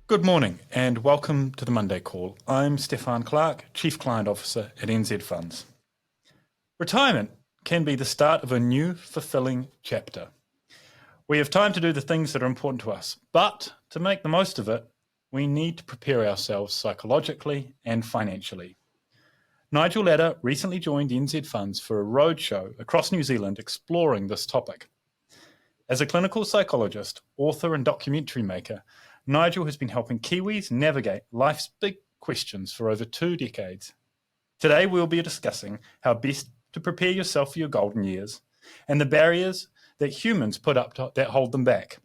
Good morning and welcome to the Monday Call. I'm Stefan Clark, Chief Client Officer at NZ Funds. Retirement can be the start of a new, fulfilling chapter. We have time to do the things that are important to us, but to make the most of it, we need to prepare ourselves psychologically and financially. Nigel Latta recently joined NZ Funds for a roadshow across New Zealand exploring this topic. As a clinical psychologist, author and documentary maker, Nigel has been helping Kiwis navigate life's big questions for over 2 decades. Today we'll be discussing how best to prepare yourself for your golden years and the barriers that humans put up that hold them back.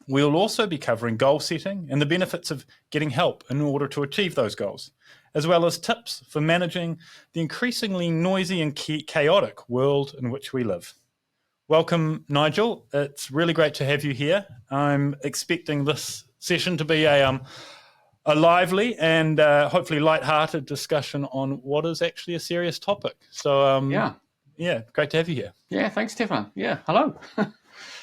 We'll also be covering goal setting and the benefits of getting help in order to achieve those goals, as well as tips for managing the increasingly noisy and chaotic world in which we live. Welcome, Nigel. It's really great to have you here. I'm expecting this session to be a lively and hopefully light-hearted discussion on what is actually a serious topic. So, great to have you here. Yeah, thanks, Stefan. Yeah, hello.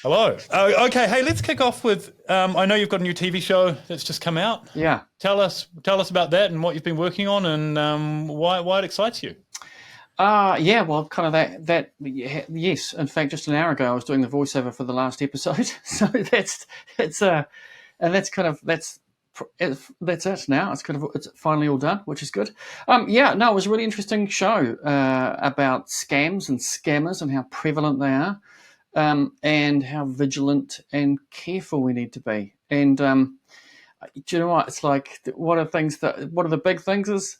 Hello. Okay, hey, let's kick off with, I know you've got a new TV show that's just come out. Yeah. Tell us about that and what you've been working on and why it excites you. Well, kind of that. Yes. In fact, just an hour ago, I was doing the voiceover for the last episode. So that's it now. It's finally all done, which is good. It was a really interesting show about scams and scammers and how prevalent they are, and how vigilant and careful we need to be. And do you know what? It's like one of the big things is.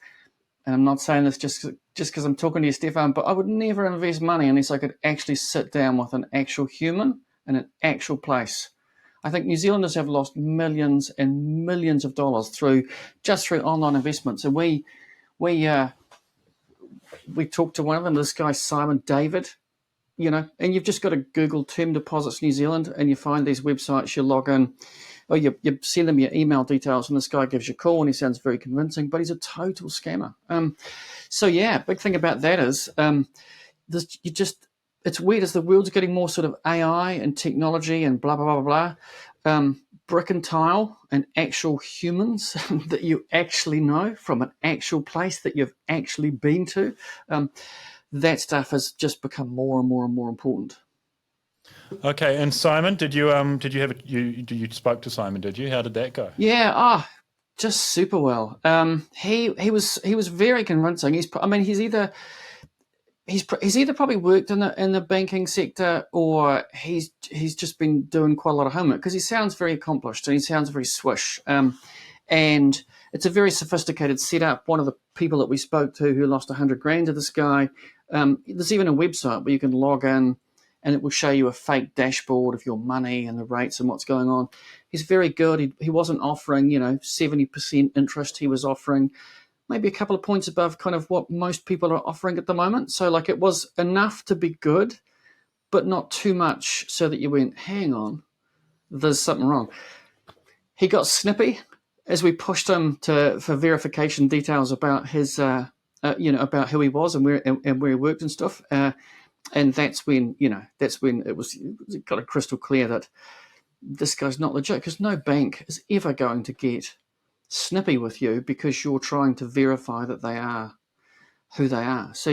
And I'm not saying this just because I'm talking to you, Stefan, but I would never invest money unless I could actually sit down with an actual human in an actual place. I think New Zealanders have lost millions and millions of dollars through online investments. And we talked to one of them, this guy Simon David, and you've just got to Google term deposits New Zealand and you find these websites, you log in, or you send them your email details and this guy gives you a call and he sounds very convincing, but he's a total scammer. Big thing about that is it's weird as the world's getting more sort of AI and technology and blah, blah, blah, blah. Brick and tile and actual humans that you actually know from an actual place that you've actually been to. That stuff has just become more and more and more important. Okay, and Simon, you spoke to Simon? Did you? How did that go? Yeah, just super well. He was very convincing. He's either probably worked in the banking sector or he's just been doing quite a lot of homework because he sounds very accomplished and he sounds very swish. And it's a very sophisticated setup. One of the people that we spoke to who lost $100,000 to this guy, there's even a website where you can log in and it will show you a fake dashboard of your money and the rates and what's going on. He's very good. He wasn't offering, 70% interest. He was offering maybe a couple of points above kind of what most people are offering at the moment. So it was enough to be good, but not too much so that you went, hang on, there's something wrong. He got snippy as we pushed him for verification details about his, about who he was and where he worked and stuff. And that's when it got crystal clear that this guy's not legit because no bank is ever going to get snippy with you because you're trying to verify that they are who they are. So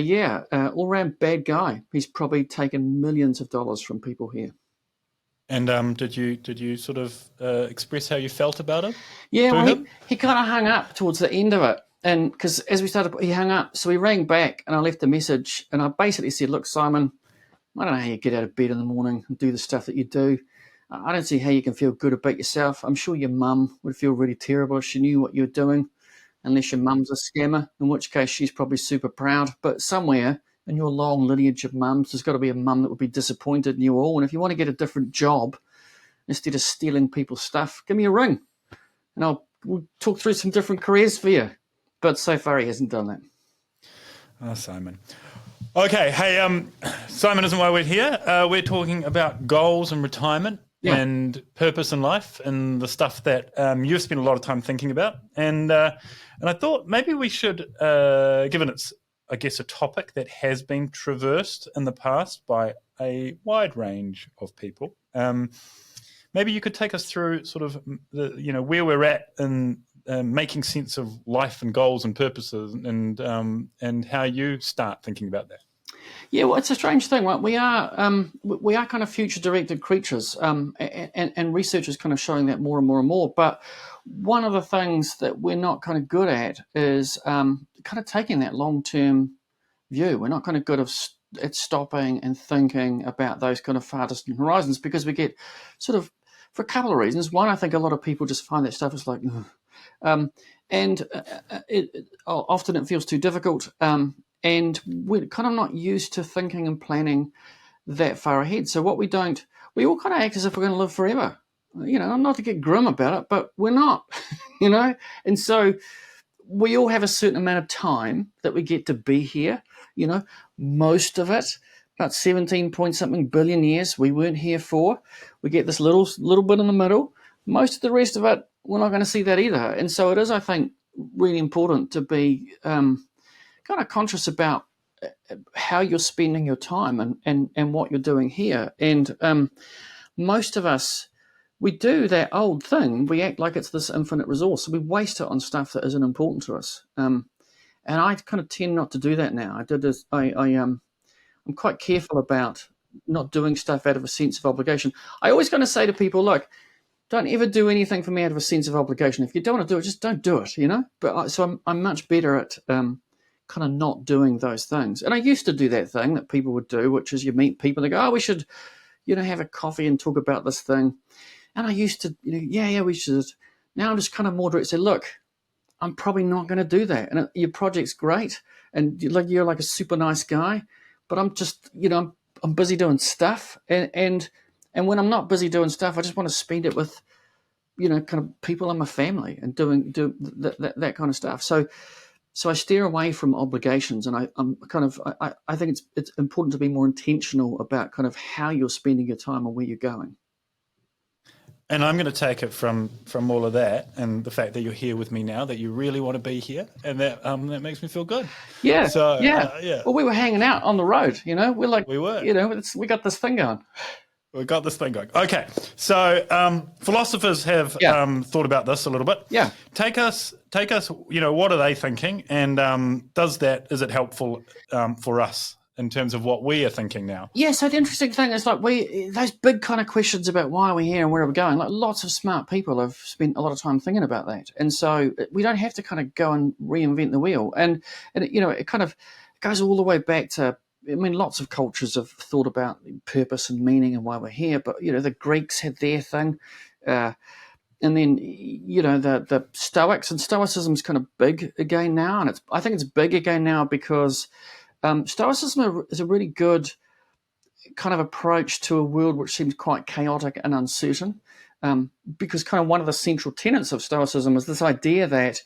all around bad guy. He's probably taken millions of dollars from people here. And did you sort of express how you felt about it? Yeah, well, he kind of hung up towards the end of it. And because as we started, he hung up. So he rang back and I left a message and I basically said, look, Simon, I don't know how you get out of bed in the morning and do the stuff that you do. I don't see how you can feel good about yourself. I'm sure your mum would feel really terrible if she knew what you were doing, unless your mum's a scammer, in which case she's probably super proud. But somewhere in your long lineage of mums, there's got to be a mum that would be disappointed in you all. And if you want to get a different job, instead of stealing people's stuff, give me a ring and we'll talk through some different careers for you. But so far he hasn't done that. Oh, Simon. Okay, hey, Simon isn't why we're here. We're talking about goals and retirement and purpose in life and the stuff that you've spent a lot of time thinking about. And I thought maybe we should, given it's, I guess, a topic that has been traversed in the past by a wide range of people, maybe you could take us through sort of where we're at in making sense of life and goals and purposes, and how you start thinking about that. Yeah, well, it's a strange thing, right? We are kind of future-directed creatures, and research is kind of showing that more and more and more. But one of the things that we're not kind of good at is kind of taking that long-term view. We're not kind of good at stopping and thinking about those kind of far distant horizons, because we get sort of, for a couple of reasons. One, I think a lot of people just find that stuff is like, and often it feels too difficult. And we're kind of not used to thinking and planning that far ahead. So we all kind of act as if we're going to live forever. Not to get grim about it, but we're not, And so we all have a certain amount of time that we get to be here. Most of it, about 17 point something billion years, we weren't here for. We get this little bit in the middle. Most of the rest of it, we're not going to see that either. And so it is, I think, really important to be kind of conscious about how you're spending your time and what you're doing here. And most of us, we do that old thing. We act like it's this infinite resource. So we waste it on stuff that isn't important to us. And I kind of tend not to do that now. I'm quite careful about not doing stuff out of a sense of obligation. I always kind of say to people, look, don't ever do anything for me out of a sense of obligation. If you don't want to do it, just don't do it, But so I'm much better at kind of not doing those things. And I used to do that thing that people would do, which is you meet people, they go, oh, we should, have a coffee and talk about this thing. And I used to, yeah, we should. Now I'm just kind of more direct, say, look, I'm probably not going to do that. And your project's great, and you're like a super nice guy, but I'm just, I'm busy doing stuff, and when I'm not busy doing stuff, I just want to spend it with, kind of people in my family and do that kind of stuff. So I steer away from obligations, and I think it's important to be more intentional about kind of how you're spending your time and where you're going. And I'm going to take it from all of that and the fact that you're here with me now, that you really want to be here, and that makes me feel good. Yeah. So yeah. Well, we were hanging out on the road. We're like, we were. We got this thing going. We got this thing going. Okay. So philosophers have thought about this a little bit. Yeah. Take us. What are they thinking, and is it helpful for us in terms of what we are thinking now? Yeah, so the interesting thing is those big kind of questions about why are we here and where are we going, like lots of smart people have spent a lot of time thinking about that. And so we don't have to kind of go and reinvent the wheel. And it kind of goes all the way back to, lots of cultures have thought about purpose and meaning and why we're here, but, the Greeks had their thing. And then, the Stoics, and Stoicism's kind of big again now. And I think it's big again now because Stoicism is a really good kind of approach to a world which seems quite chaotic and uncertain, because kind of one of the central tenets of Stoicism is this idea that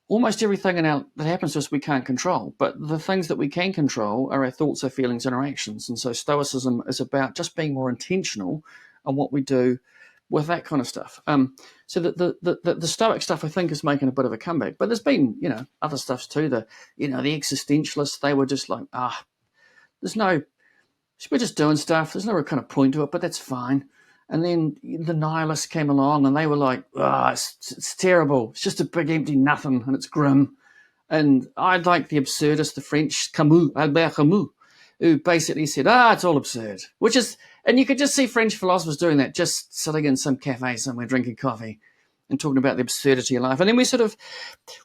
almost everything that happens to us we can't control, but the things that we can control are our thoughts, our feelings, and our actions. And so Stoicism is about just being more intentional on what we do with that kind of stuff. So the Stoic stuff, I think, is making a bit of a comeback. But there's been, other stuffs too. The existentialists, they were just like, we're just doing stuff. There's no real kind of point to it, but that's fine. And then the nihilists came along, and they were like, it's terrible. It's just a big empty nothing, and it's grim. And I like the absurdist, the French Albert Camus, who basically said, it's all absurd, which is, and you could just see French philosophers doing that, just sitting in some cafe somewhere drinking coffee and talking about the absurdity of life. And then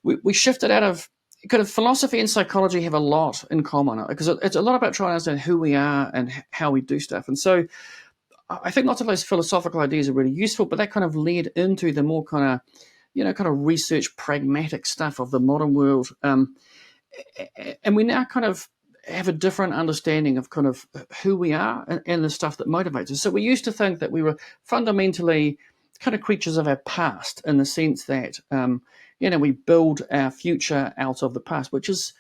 we shifted out of, kind of philosophy and psychology have a lot in common, because it's a lot about trying to understand who we are and how we do stuff. And so I think lots of those philosophical ideas are really useful, but that kind of led into the more kind of research pragmatic stuff of the modern world. And we now kind of have a different understanding of kind of who we are and the stuff that motivates us. So we used to think that we were fundamentally kind of creatures of our past, in the sense that, we build our future out of the past, which is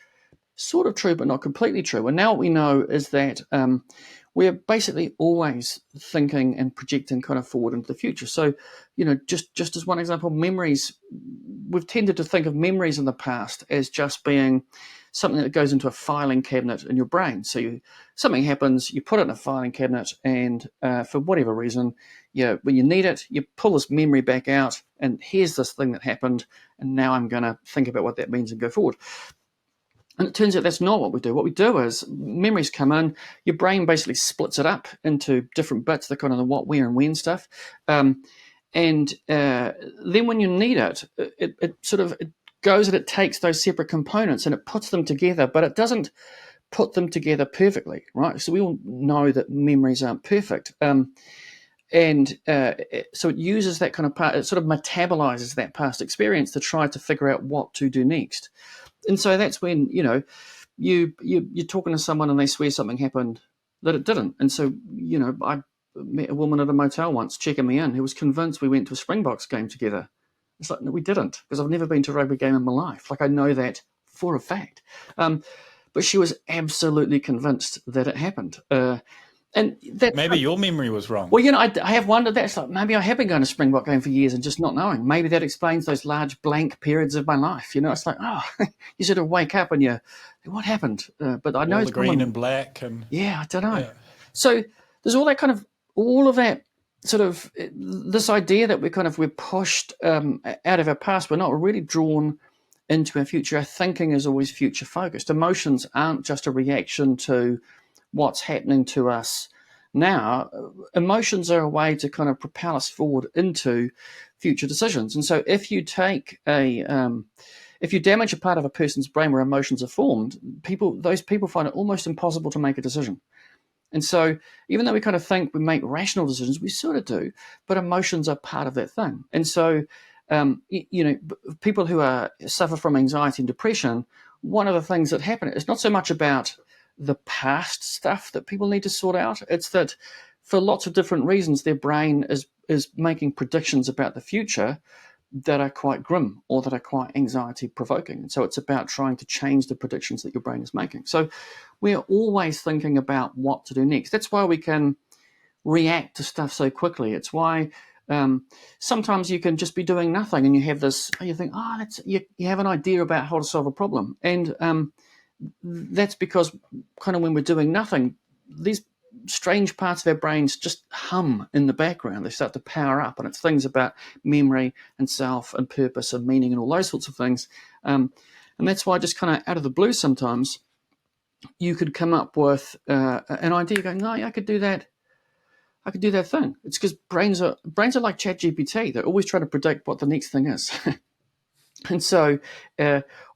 sort of true, but not completely true. And now what we know is that we're basically always thinking and projecting kind of forward into the future. So, just as one example, memories, we've tended to think of memories in the past as just being something that goes into a filing cabinet in your brain. So something happens, you put it in a filing cabinet, and for whatever reason, when you need it, you pull this memory back out, and here's this thing that happened, and now I'm going to think about what that means and go forward. And it turns out that's not what we do. What we do is memories come in, your brain basically splits it up into different bits, the kind of the what, where, and when stuff. And then when you need it, it sort of goes and it takes those separate components and it puts them together, but it doesn't put them together perfectly, right? So we all know that memories aren't perfect. So it uses that kind of part, it sort of metabolizes that past experience to try to figure out what to do next. And so that's when, you're talking to someone and they swear something happened that it didn't. And so, I met a woman at a motel once checking me in who was convinced we went to a Springboks game together. It's like, no, we didn't, because I've never been to a rugby game in my life. Like, I know that for a fact. But she was absolutely convinced that it happened. And that maybe your memory was wrong. Well, I have wondered that. It's like, maybe I have been going to Springbok game for years and just not knowing. Maybe that explains those large blank periods of my life. It's like, you sort of wake up and what happened? But I know all the green and black and I don't know. Yeah. So there's all of that sort of this idea that we're pushed out of our past. We're not really drawn into our future. Our thinking is always future focused. Emotions aren't just a reaction to what's happening to us now. Emotions are a way to kind of propel us forward into future decisions. And so if you take if you damage a part of a person's brain where emotions are formed, those people find it almost impossible to make a decision. And so even though we kind of think we make rational decisions, we sort of do, but emotions are part of that thing. And so, people who suffer from anxiety and depression, one of the things that happen is not so much about the past stuff that people need to sort out. It's that for lots of different reasons, their brain is making predictions about the future that are quite grim or that are quite anxiety provoking. And so it's about trying to change the predictions that your brain is making. So we're always thinking about what to do next. That's why we can react to stuff so quickly. It's why sometimes you can just be doing nothing and you have this, you think, you have an idea about how to solve a problem. And that's because kind of when we're doing nothing, these strange parts of our brains just hum in the background. They start to power up, and it's things about memory and self and purpose and meaning and all those sorts of things. And that's why just kind of out of the blue sometimes you could come up with an idea going, no, I could do that. I could do that thing. It's because brains are like ChatGPT. They're always trying to predict what the next thing is. And so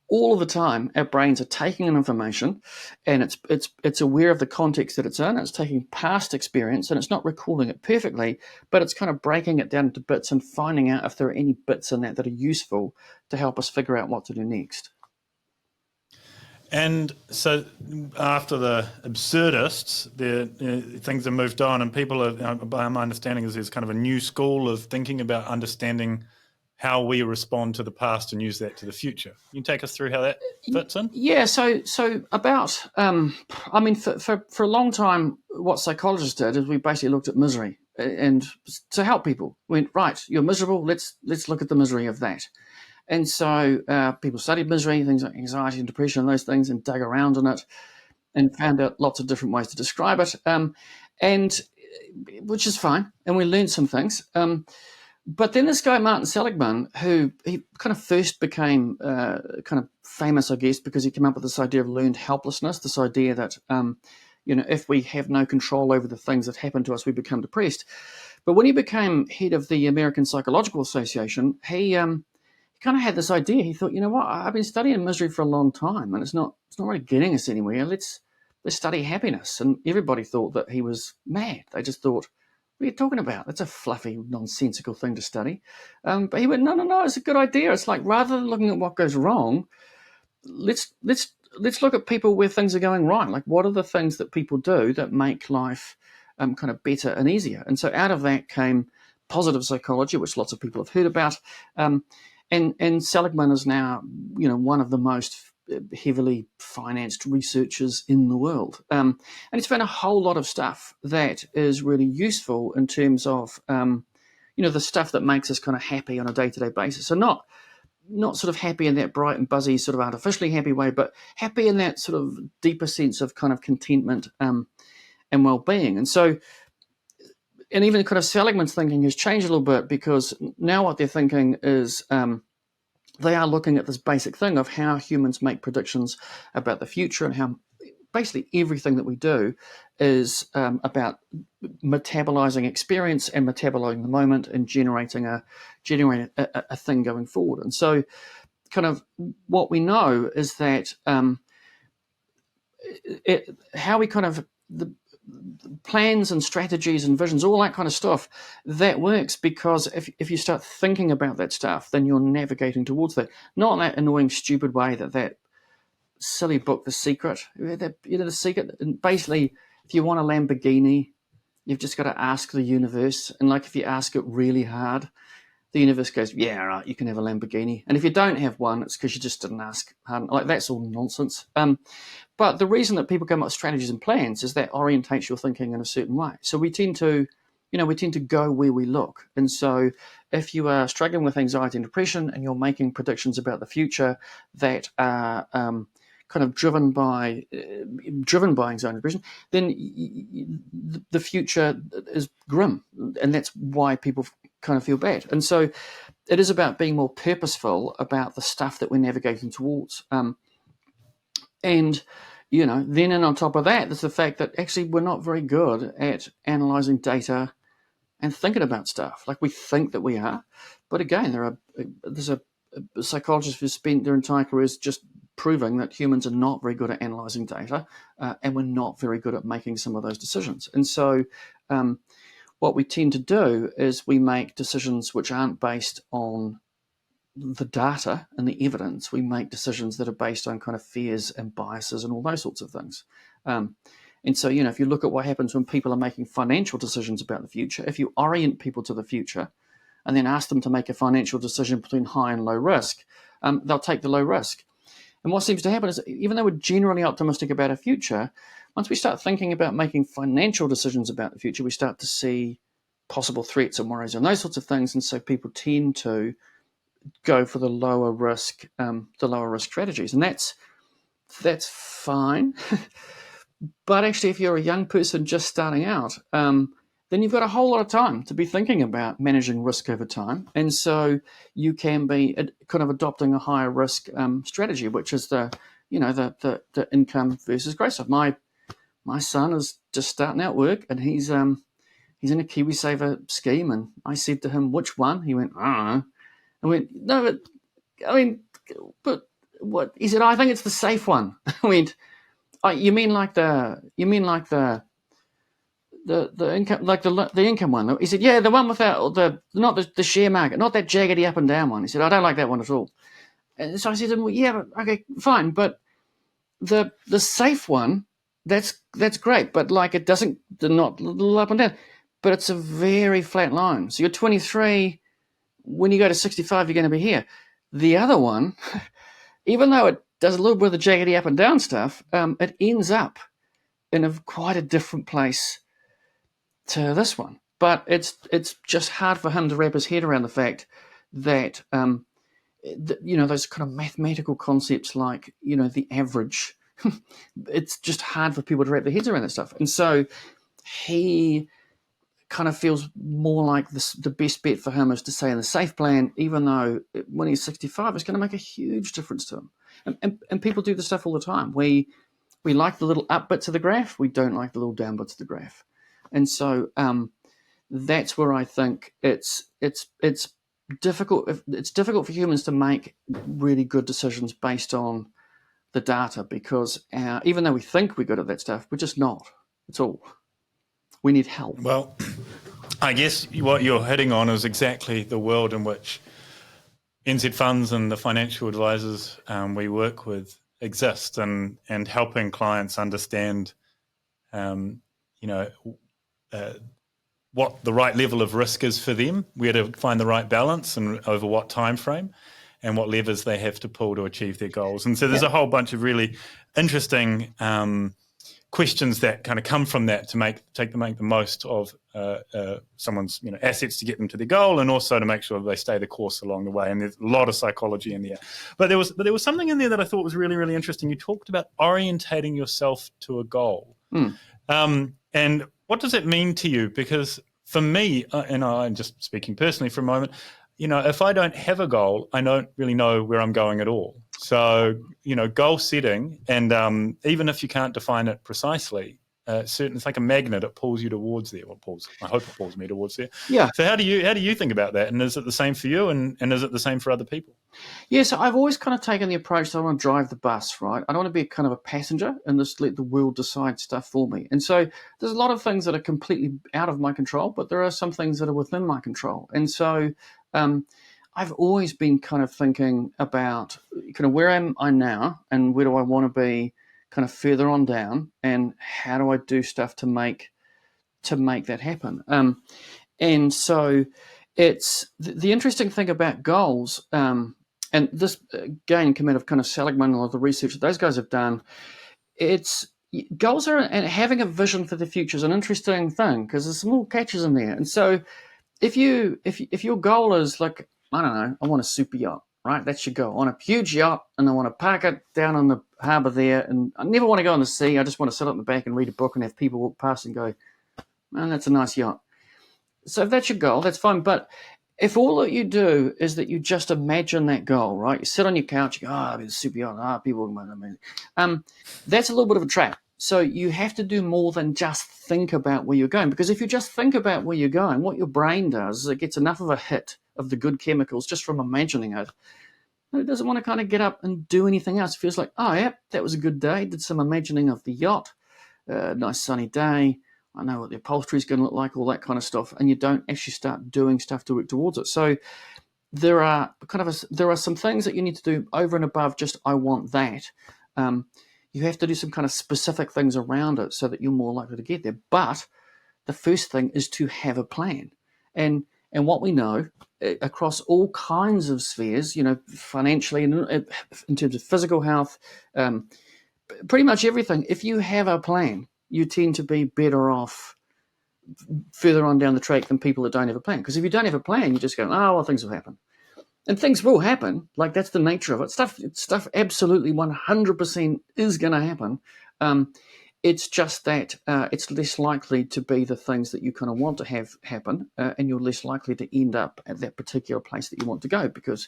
all of the time, our brains are taking in information, and it's aware of the context that it's in. It's taking past experience, and it's not recalling it perfectly, but it's kind of breaking it down into bits and finding out if there are any bits in that are useful to help us figure out what to do next. And so after the absurdists, things have moved on, and people are, by my understanding, is there's kind of a new school of thinking about understanding how we respond to the past and use that to the future. Can you take us through how that fits in? Yeah, so about, for a long time, what psychologists did is we basically looked at misery and to help people. We went, right, you're miserable, let's look at the misery of that. And so people studied misery, things like anxiety and depression and those things, and dug around in it and found out lots of different ways to describe it, and which is fine. And we learned some things. But then this guy, Martin Seligman, who he kind of first became kind of famous, I guess, because he came up with this idea of learned helplessness, this idea that, if we have no control over the things that happen to us, we become depressed. But when he became head of the American Psychological Association, he kind of had this idea. He thought, you know what, I've been studying misery for a long time, and it's not really getting us anywhere. Let's study happiness. And everybody thought that he was mad. They just thought, what are you talking about? That's a fluffy, nonsensical thing to study. But he went, no, it's a good idea. It's like, rather than looking at what goes wrong, let's look at people where things are going right. Like, what are the things that people do that make life kind of better and easier? And so out of that came positive psychology, which lots of people have heard about. And Seligman is now, one of the most heavily financed researchers in the world. And he's found a whole lot of stuff that is really useful in terms of, the stuff that makes us kind of happy on a day-to-day basis. So not not sort of happy in that bright and buzzy sort of artificially happy way, but happy in that sort of deeper sense of kind of contentment and well-being. And so, and even kind of Seligman's thinking has changed a little bit, because now what they're thinking is they are looking at this basic thing of how humans make predictions about the future, and how basically everything that we do is about metabolizing experience and metabolizing the moment and generating a thing going forward. And so, kind of what we know is that how we kind of the plans and strategies and visions, all that kind of stuff, that works because if you start thinking about that stuff, then you're navigating towards that. Not in that annoying, stupid way that silly book, The Secret. The Secret. And basically, if you want a Lamborghini, you've just got to ask the universe. And like if you ask it really hard, the universe goes, yeah, all right, you can have a Lamborghini. And if you don't have one, it's because you just didn't ask hard. Like, that's all nonsense. But the reason that people come up with strategies and plans is that orientates your thinking in a certain way. So we tend to go where we look. And so if you are struggling with anxiety and depression and you're making predictions about the future that are kind of driven by anxiety and depression, then the future is grim. And that's why people kind of feel bad. And so it is about being more purposeful about the stuff that we're navigating towards. And, then and on top of that, there's the fact that actually we're not very good at analyzing data and thinking about stuff. Like, we think that we are. But again, there's a psychologist who's spent their entire careers just proving that humans are not very good at analyzing data, and we're not very good at making some of those decisions. And so what we tend to do is we make decisions which aren't based on the data and the evidence. We make decisions that are based on kind of fears and biases and all those sorts of things. And so, if you look at what happens when people are making financial decisions about the future, if you orient people to the future and then ask them to make a financial decision between high and low risk, they'll take the low risk. And what seems to happen is, even though we're generally optimistic about our future, once we start thinking about making financial decisions about the future, we start to see possible threats and worries and those sorts of things. And so people tend to go for the lower risk strategies, and that's fine. But actually, if you're a young person just starting out, then you've got a whole lot of time to be thinking about managing risk over time, and so you can be kind of adopting a higher risk strategy, which is the income versus growth stuff. My son is just starting out work, and he's in a KiwiSaver scheme, and I said to him, "Which one?" He went, "I don't know." I went, "No, but I mean, but what?" He said, "I think it's the safe one." I went, "Oh, you mean like the income, like the income one?" He said, "Yeah, the one without not the share market, not that jaggedy up and down one." He said, "I don't like that one at all." And so I said to him, "Well, yeah, okay, fine, but the safe one, that's great, but like it doesn't not little up and down, but it's a very flat line. So you're 23." When you go to 65, you're going to be here. The other one, even though it does a little bit of the jaggedy up and down stuff, it ends up in quite a different place to this one. But it's just hard for him to wrap his head around the fact that, those kind of mathematical concepts like, the average, it's just hard for people to wrap their heads around that stuff. And so he kind of feels more like the best bet for him is to stay in the safe plan, even though when he's 65, it's going to make a huge difference to him. And people do this stuff all the time. We like the little up bits of the graph. We don't like the little down bits of the graph. And so that's where I think it's difficult. It's difficult for humans to make really good decisions based on the data, because even though we think we're good at that stuff, we're just not. It's all. We need help. Well, I guess what you're hitting on is exactly the world in which NZ Funds and the financial advisors we work with exist, and helping clients understand, what the right level of risk is for them, where to find the right balance and over what time frame, and what levers they have to pull to achieve their goals. And so there's a whole bunch of really interesting questions that kind of come from that to make the most of someone's assets to get them to their goal, and also to make sure they stay the course along the way. And there's a lot of psychology in there. But there was something in there that I thought was really, really interesting. You talked about orientating yourself to a goal. And what does it mean to you? Because for me, and I'm just speaking personally for a moment, if I don't have a goal, I don't really know where I'm going at all. So, goal setting, and even if you can't define it precisely, it's like a magnet. It pulls you towards there. I hope it pulls me towards there. Yeah. So how do you think about that? And is it the same for you? And is it the same for other people? Yeah, so I've always kind of taken the approach that I want to drive the bus, right? I don't want to be kind of a passenger and just let the world decide stuff for me. And so there's a lot of things that are completely out of my control, but there are some things that are within my control. And so I've always been kind of thinking about kind of where am I now and where do I want to be kind of further on down, and how do I do stuff to make that happen? And so it's the interesting thing about goals, and this again came out of kind of Seligman and a lot of the research that those guys have done. Goals and having a vision for the future is an interesting thing because there's some little catches in there. And so if your goal is like, I don't know, I want a super yacht, right? That's your goal. I want a huge yacht, and I want to park it down on the harbour there, and I never want to go on the sea. I just want to sit up in the back and read a book and have people walk past and go, man, that's a nice yacht. So if that's your goal, that's fine. But if all that you do is that you just imagine that goal, right? You sit on your couch, you go, I'll be the super yacht, people walking by me. That's a little bit of a trap. So you have to do more than just think about where you're going. Because if you just think about where you're going, what your brain does is it gets enough of a hit of the good chemicals just from imagining it. It doesn't want to kind of get up and do anything else. It feels like, oh, yeah, that was a good day. Did some imagining of the yacht, nice sunny day. I know what the upholstery is going to look like, all that kind of stuff. And you don't actually start doing stuff to work towards it. So there are some things that you need to do over and above just, I want that. You have to do some kind of specific things around it so that you're more likely to get there. But the first thing is to have a plan. And what we know across all kinds of spheres, financially, and in terms of physical health, pretty much everything, if you have a plan, you tend to be better off further on down the track than people that don't have a plan. Because if you don't have a plan, you just go, oh, well, things will happen. And things will happen. Like, that's the nature of it. Stuff absolutely 100% is going to happen. It's just that it's less likely to be the things that you kind of want to have happen, and you're less likely to end up at that particular place that you want to go because,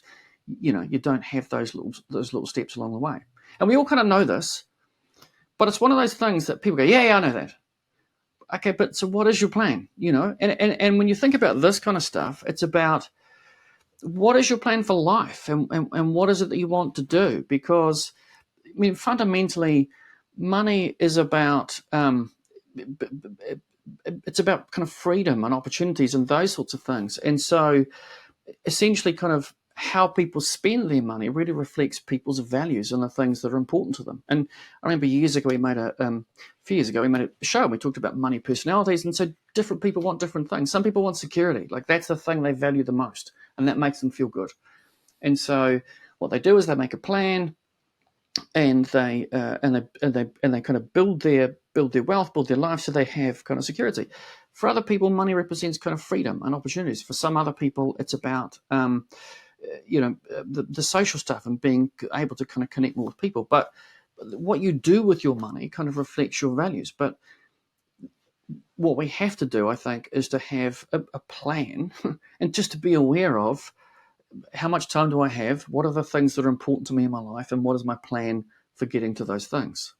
you don't have those little steps along the way. And we all kind of know this, but it's one of those things that people go, yeah, I know that. Okay, but so what is your plan? And when you think about this kind of stuff, it's about what is your plan for life and what is it that you want to do? Because, fundamentally, money is about it's about kind of freedom and opportunities and those sorts of things. And so essentially kind of how people spend their money really reflects people's values and the things that are important to them. And I remember a few years ago, we made a show and we talked about money personalities. And so different people want different things. Some people want security. Like, that's the thing they value the most, and that makes them feel good. And so what they do is they make a plan, and they kind of build their wealth, build their life, so they have kind of security. For other people, money represents kind of freedom and opportunities. For some other people, it's about the social stuff and being able to kind of connect more with people. But what you do with your money kind of reflects your values. But what we have to do, I think, is to have a plan and just to be aware of how much time do I have, what are the things that are important to me in my life, and what is my plan for getting to those things.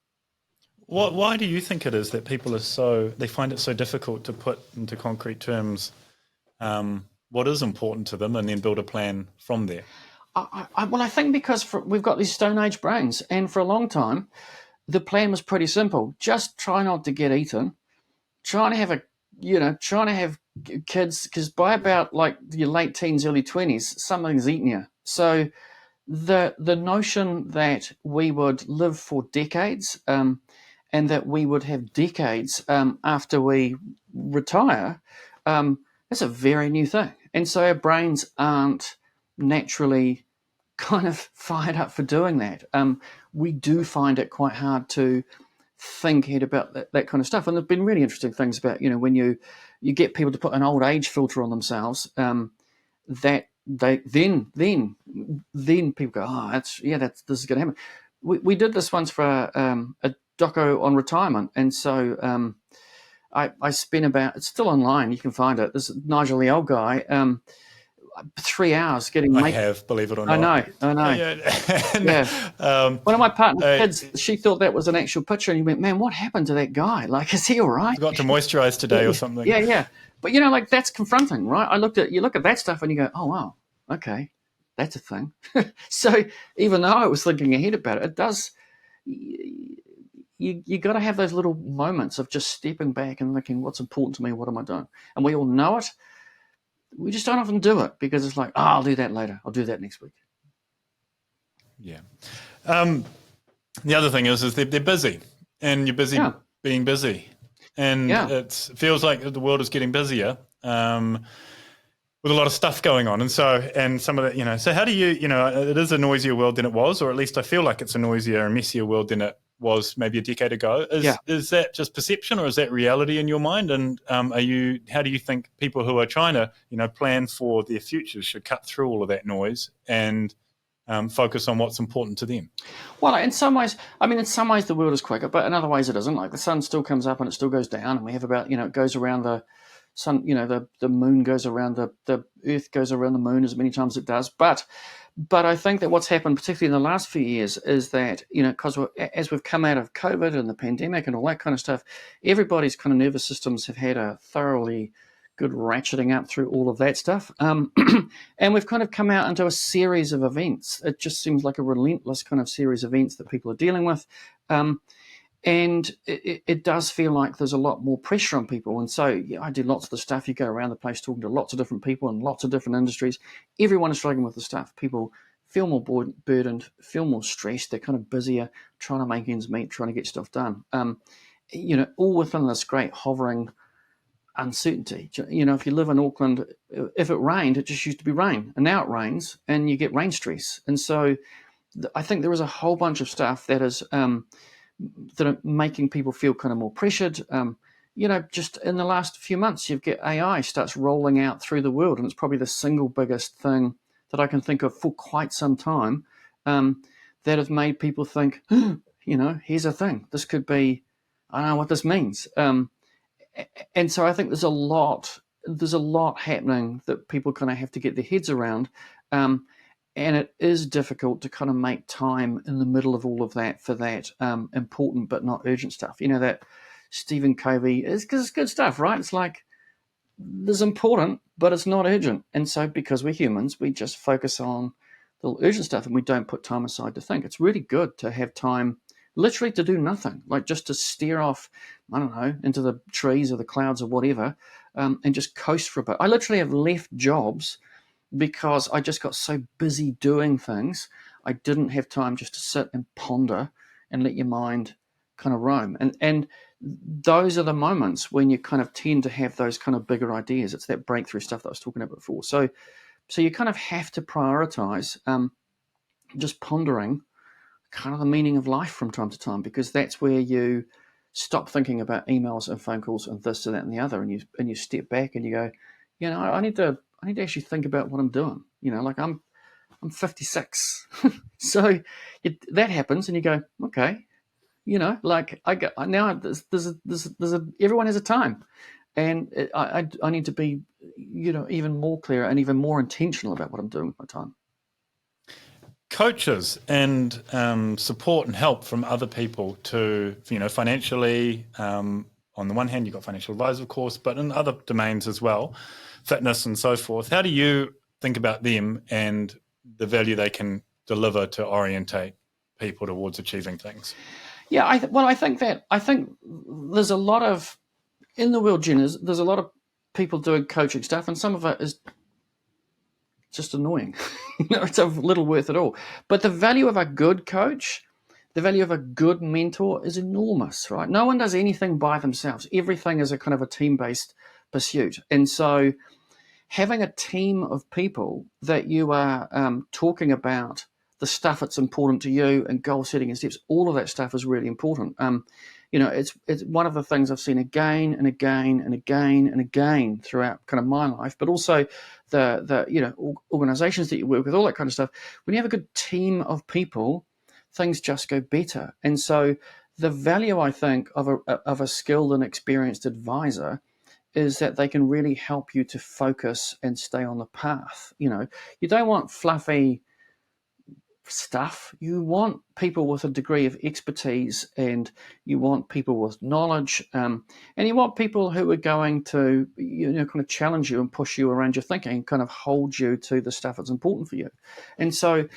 Why do you think it is that people they find it so difficult to put into concrete terms what is important to them and then build a plan from there? I think because we've got these Stone Age brains, and for a long time, the plan was pretty simple. Just try not to get eaten. Trying to have kids, because by about like your late teens, early 20s, something's eating you. So the notion that we would live for decades and that we would have decades after we retire, that's a very new thing. And so our brains aren't naturally kind of fired up for doing that. We do find it quite hard to think ahead about that kind of stuff. And there've been really interesting things about, when you you get people to put an old age filter on themselves, that they then people go, oh, this is going to happen. We did this once for a doco on retirement, and so I spent it's still online, you can find it. This Nigel Latta guy, 3 hours getting I have, believe it or I not. know. Yeah. One of my partner's kids, she thought that was an actual picture, and he went, "Man, what happened to that guy? Like, is he all right?" Forgot to moisturize today or something. Yeah. But like that's confronting, right? You look at that stuff and you go, "Oh wow, okay, that's a thing." So even though I was thinking ahead about it, it does. You got to have those little moments of just stepping back and thinking, "What's important to me? What am I doing?" And we all know it. We just don't often do it because it's like, "Oh, I'll do that later. I'll do that next week." Yeah. The other thing is they're busy, and you're busy being busy, and it feels like the world is getting busier with a lot of stuff going on, and some of that, So how do you, it is a noisier world than it was, or at least I feel like it's a noisier and messier world than it was maybe a decade ago. Is that just perception, or is that reality in your mind? And how do you think people who are trying to, plan for their futures should cut through all of that noise and focus on what's important to them? Well, in some ways the world is quicker, but in other ways it isn't. Like the sun still comes up and it still goes down, and we have about, it goes around the sun, the moon goes around the earth goes around the moon as many times as it does. But I think that what's happened, particularly in the last few years, is that, because as we've come out of COVID and the pandemic and all that kind of stuff, everybody's kind of nervous systems have had a thoroughly good ratcheting up through all of that stuff. And we've kind of come out into a series of events. It just seems like a relentless kind of series of events that people are dealing with. And it does feel like there's a lot more pressure on people. And so I do lots of the stuff. You go around the place talking to lots of different people in lots of different industries. Everyone is struggling with the stuff. People feel more burdened, feel more stressed. They're kind of busier, trying to make ends meet, trying to get stuff done. All within this great hovering uncertainty. If you live in Auckland, if it rained, it just used to be rain, and now it rains, and you get rain stress. And so, I think there is a whole bunch of stuff that is that are making people feel kind of more pressured. Just in the last few months, you've got AI starts rolling out through the world, and it's probably the single biggest thing that I can think of for quite some time that have made people think, here's a thing. This could be, I don't know what this means. And so I think there's a lot happening that people kind of have to get their heads around. And it is difficult to kind of make time in the middle of all of that for that important but not urgent stuff. That Stephen Covey is, because it's good stuff, right? It's like, there's important, but it's not urgent. And so because we're humans, we just focus on the urgent stuff and we don't put time aside to think. It's really good to have time literally to do nothing, like just to stare off, I don't know, into the trees or the clouds or whatever, and just coast for a bit. I literally have left jobs because I just got so busy doing things, I didn't have time just to sit and ponder and let your mind kind of roam. And those are the moments when you kind of tend to have those kind of bigger ideas. It's that breakthrough stuff that I was talking about before. So you kind of have to prioritize just pondering kind of the meaning of life from time to time, because that's where you stop thinking about emails and phone calls and this and that and the other, and you step back and you go, I need to actually think about what I'm doing. Like I'm 56, so that happens, and you go, okay, like I got now. There's everyone has a time, and I need to be, even more clear and even more intentional about what I'm doing with my time. Coaches and support and help from other people to, financially, on the one hand, you've got financial advisors, of course, but in other domains as well, fitness and so forth. How do you think about them and the value they can deliver to orientate people towards achieving things? Yeah, I think there's a lot of, in the world, Jen, there's a lot of people doing coaching stuff, and some of it is just annoying. It's of little worth at all. But the value of a good coach, the value of a good mentor is enormous, right? No one does anything by themselves. Everything is a kind of a team-based pursuit. And so having a team of people that you are talking about the stuff that's important to you and goal setting and steps, all of that stuff is really important. it's one of the things I've seen again and again and again and again throughout kind of my life, but also the organizations that you work with, all that kind of stuff. When you have a good team of people, things just go better. And so the value, I think, of a skilled and experienced advisor is that they can really help you to focus and stay on the path. You don't want fluffy stuff. You want people with a degree of expertise, and you want people with knowledge, and you want people who are going to kind of challenge you and push you around your thinking and kind of hold you to the stuff that's important for you. And so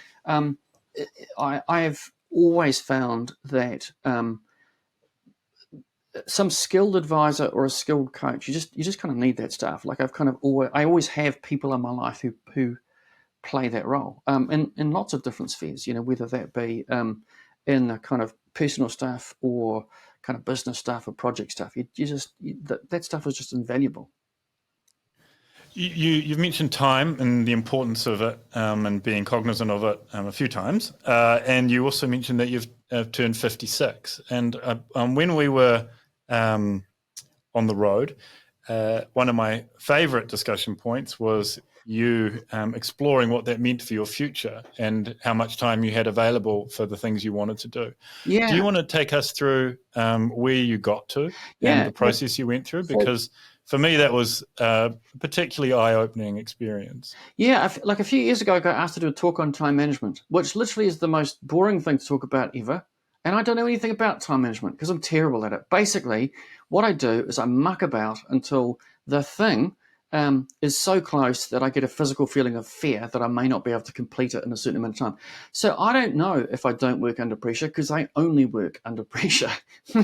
I've always found that some skilled advisor or a skilled coach, you just kind of need that stuff. Like I always have people in my life who play that role in lots of different spheres, whether that be in the kind of personal stuff or kind of business stuff or project stuff. That stuff is just invaluable. You've mentioned time and the importance of it and being cognizant of it a few times. And you also mentioned that you've turned 56. And when we were on the road, one of my favourite discussion points was you exploring what that meant for your future and how much time you had available for the things you wanted to do. Yeah. Do you want to take us through where you got to and the process you went through? Because for me, that was a particularly eye-opening experience. Yeah, like a few years ago, I got asked to do a talk on time management, which literally is the most boring thing to talk about ever. And I don't know anything about time management because I'm terrible at it. Basically, what I do is I muck about until the thing is so close that I get a physical feeling of fear that I may not be able to complete it in a certain amount of time. So I don't know if I don't work under pressure because I only work under pressure.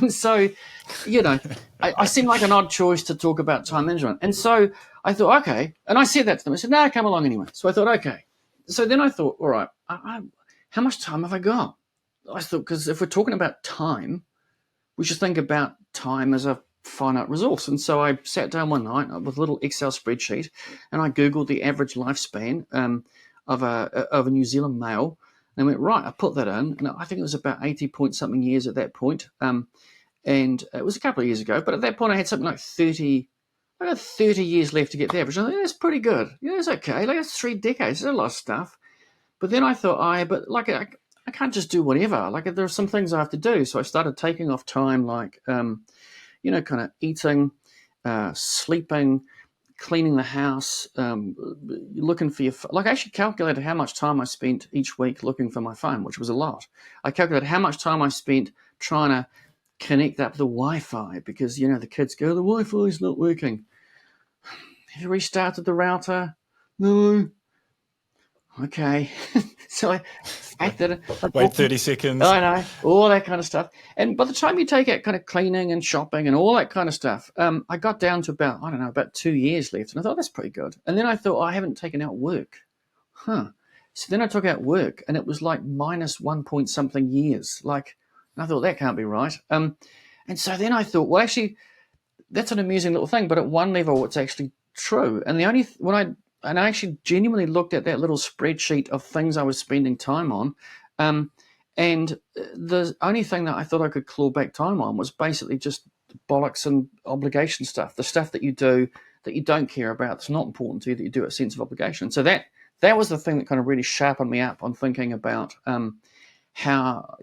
So, I seem like an odd choice to talk about time management. And so I thought, okay. And I said that to them. I said, no, come along anyway. So I thought, okay. So then I thought, all right, how much time have I got? I thought, because if we're talking about time, we should think about time as a finite resource. And so I sat down one night with a little Excel spreadsheet and I Googled the average lifespan of a New Zealand male. And I went, right, I put that in. And I think it was about 80 point something years at that point. And it was a couple of years ago. But at that point, I had something like 30 years left to get the average. I think that's pretty good. It's okay. Like, that's 3 decades. That's a lot of stuff. But then I thought, I can't just do whatever. Like, there are some things I have to do. So I started taking off time, like, kind of eating, sleeping, cleaning the house, looking for I actually calculated how much time I spent each week looking for my phone, which was a lot. I calculated how much time I spent trying to connect up the Wi-Fi because, the kids go, the Wi-Fi is not working. Have you restarted the router? No. Okay. So I acted it. Wait 30 seconds. I know, all that kind of stuff. And by the time you take out kind of cleaning and shopping and all that kind of stuff, I got down to about 2 years left. And I thought, that's pretty good. And then I thought, I haven't taken out work. So then I took out work and it was like minus 1 point something years. Like, I thought, that can't be right. And so then I thought, well, actually, that's an amusing little thing. But at one level, it's actually true. And I actually genuinely looked at that little spreadsheet of things I was spending time on. And the only thing that I thought I could claw back time on was basically just bollocks and obligation stuff, the stuff that you do that you don't care about, that's not important to you, that you do a sense of obligation. So that was the thing that kind of really sharpened me up on thinking about how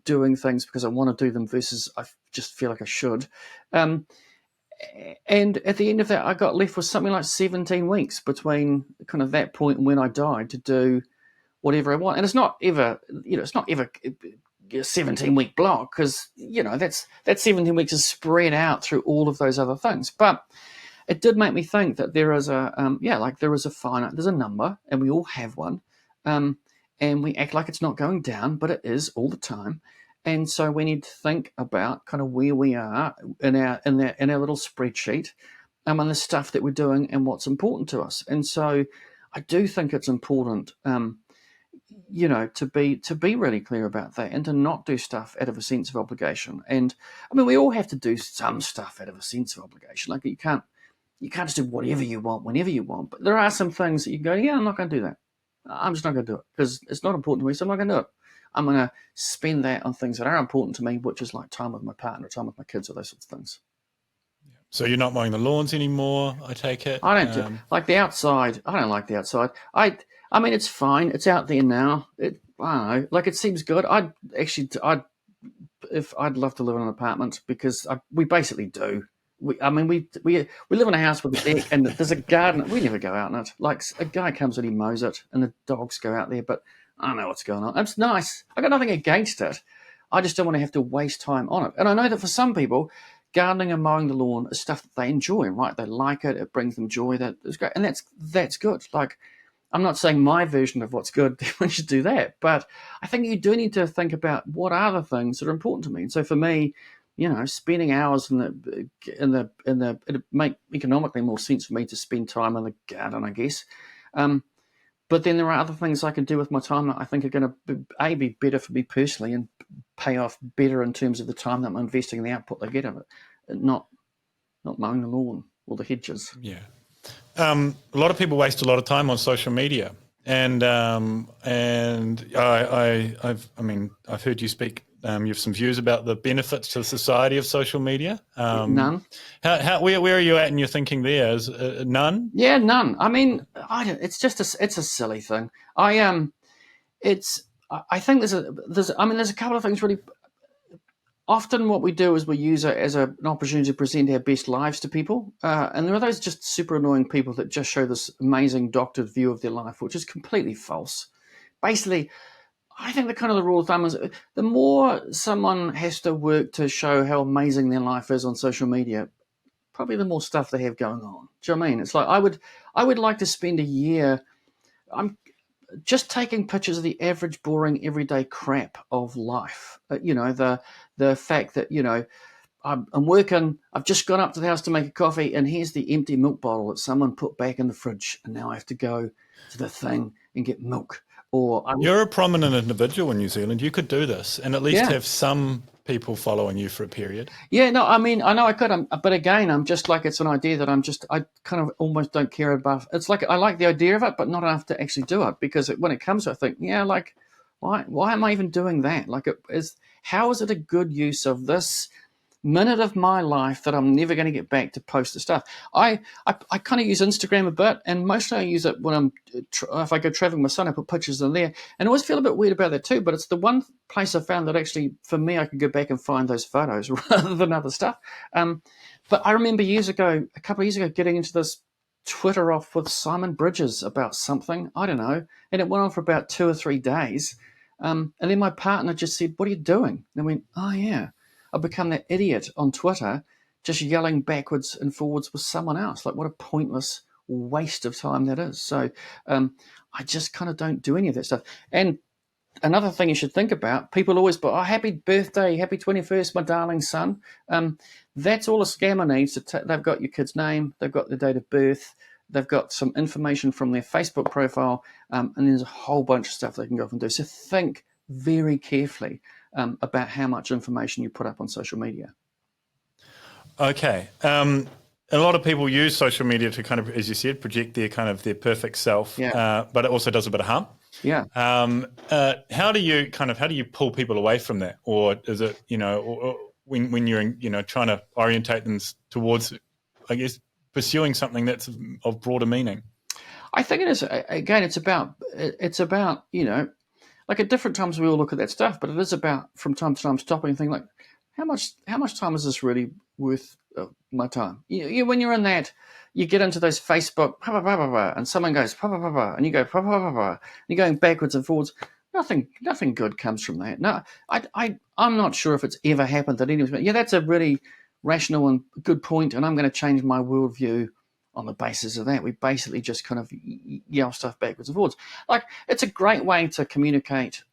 doing things because I want to do them versus I just feel like I should. And at the end of that, I got left with something like 17 weeks between kind of that point and when I died to do whatever I want. And it's not ever a 17-week block because, that 17 weeks is spread out through all of those other things. But it did make me think that there is there's a number and we all have one. And we act like it's not going down, but it is all the time. And so we need to think about kind of where we are in our little spreadsheet and the stuff that we're doing and what's important to us. And so I do think it's important, to be really clear about that and to not do stuff out of a sense of obligation. And I mean, we all have to do some stuff out of a sense of obligation. Like you can't just do whatever you want whenever you want. But there are some things that you can go, yeah, I'm not going to do that. I'm just not going to do it because it's not important to me, so I'm not going to do it. I'm going to spend that on things that are important to me, which is like time with my partner, time with my kids, or those sorts of things. So you're not mowing the lawns anymore, I take it? I don't do, like the outside. I don't like the outside. I mean, it's fine. It's out there now. I don't know. Like, it seems good. I'd love to live in an apartment because we basically do. We live in a house with a deck and there's a garden. We never go out in it. Like, a guy comes and he mows it, and the dogs go out there. But I don't know what's going on. It's nice. I got nothing against it. I just don't want to have to waste time on it. And I know that for some people, gardening and mowing the lawn is stuff that they enjoy. Right? They like it. It brings them joy. That is great, and that's good. Like, I'm not saying my version of what's good, we should do that. But I think you do need to think about what are the things that are important to me. And so for me, spending hours it'd make economically more sense for me to spend time in the garden, I guess. But then there are other things I can do with my time that I think are going to be better for me personally and pay off better in terms of the time that I'm investing in the output I get of it, not mowing the lawn or the hedges. Yeah. A lot of people waste a lot of time on social media, and I've heard you speak. You have some views about the benefits to society of social media. None. Where are you at in your thinking there? Is none? Yeah, none. I mean, it's a silly thing. I think there's a couple of things really. Often what we do is we use it as an opportunity to present our best lives to people. And there are those just super annoying people that just show this amazing doctored view of their life, which is completely false. Basically, I think the rule of thumb is the more someone has to work to show how amazing their life is on social media, probably the more stuff they have going on. Do you know what I mean? It's like I would like to spend a year just taking pictures of the average, boring, everyday crap of life. The fact that, I'm working, I've just gone up to the house to make a coffee, and here's the empty milk bottle that someone put back in the fridge, and now I have to go to the thing and get milk. You're a prominent individual in New Zealand. You could do this and at least have some people following you for a period. Yeah, no, I mean, I know I could, but again, I'm just like, it's an idea that I kind of almost don't care about. It's like, I like the idea of it, but not enough to actually do it, because when it comes to it, I think, like, why am I even doing that? Like, how is it a good use of this minute of my life that I'm never going to get back to post the stuff? I kind of use Instagram a bit, and mostly I use it when if I go traveling with my son, I put pictures in there, and I always feel a bit weird about that too, but it's the one place I found that actually, for me, I can go back and find those photos rather than other stuff. But I remember a couple of years ago, getting into this Twitter off with Simon Bridges about something, I don't know, and it went on for about 2 or 3 days. And then my partner just said, "What are you doing?" And I went, "Oh yeah, I've become that idiot on Twitter, just yelling backwards and forwards with someone else. Like, what a pointless waste of time that is." So I just kind of don't do any of that stuff. And another thing you should think about, people always put, "Oh, happy birthday, happy 21st, my darling son." That's all a scammer needs. They've got your kid's name, they've got the date of birth, they've got some information from their Facebook profile, and there's a whole bunch of stuff they can go off and do. So think very carefully about how much information you put up on social media. Okay. A lot of people use social media to kind of, as you said, project their perfect self, but it also does a bit of harm. Yeah. How do you pull people away from that? Or is it, or when you're, trying to orientate them towards, I guess, pursuing something that's of broader meaning? I think it is. Again, it's about, like, at different times we all look at that stuff, but it is about, from time to time, stopping and thinking, like, how much time is this really worth my time? When you're in that, you get into those Facebook, and someone goes, and you go, and you're going backwards and forwards. Nothing good comes from that. No, I'm not sure if it's ever happened that anyone. Yeah, that's a really rational and good point, and I'm going to change my worldview on the basis of that. We basically just kind of yell stuff backwards and forwards. Like, it's a great way to communicate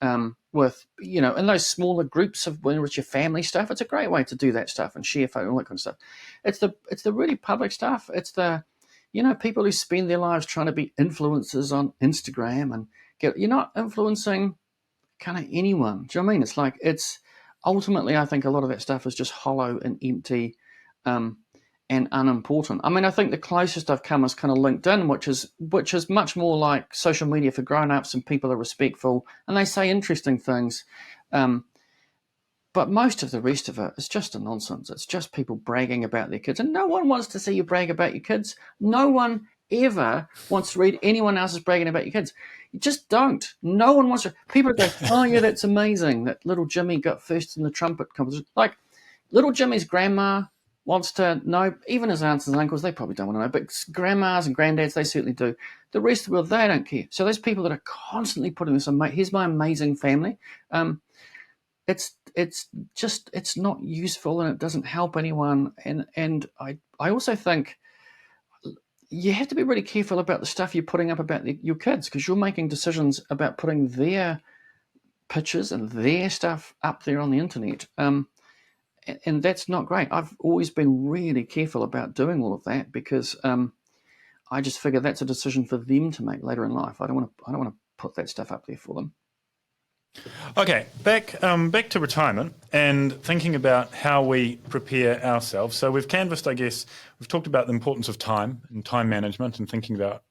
with, in those smaller groups of when it's your family stuff. It's a great way to do that stuff and share photos and all that kind of stuff. It's the really public stuff. It's the, people who spend their lives trying to be influencers on Instagram and you're not influencing kind of anyone. Do you know what I mean? It's like, it's ultimately, I think a lot of that stuff is just hollow and empty. and unimportant. I mean, I think the closest I've come is kind of LinkedIn, which is much more like social media for grown-ups, and people are respectful and they say interesting things. But most of the rest of it is just a nonsense. It's just people bragging about their kids. And no one wants to see you brag about your kids. No one ever wants to read anyone else's bragging about your kids. You just don't. No one wants to. People go, oh, yeah, that's amazing that little Jimmy got first in the trumpet competition. Like, little Jimmy's grandma wants to know, even his aunts and uncles, they probably don't want to know, but grandmas and granddads, they certainly do. The rest of the world, they don't care. So those people that are constantly putting this on, here's my amazing family, it's not useful, and it doesn't help anyone. And I also think you have to be really careful about the stuff you're putting up about your kids, because you're making decisions about putting their pictures and their stuff up there on the internet. And that's not great. I've always been really careful about doing all of that, because I just figure that's a decision for them to make later in life. I don't want to put that stuff up there for them. Okay, back to retirement and thinking about how we prepare ourselves. So we've canvassed, I guess, we've talked about the importance of time and time management, and thinking about,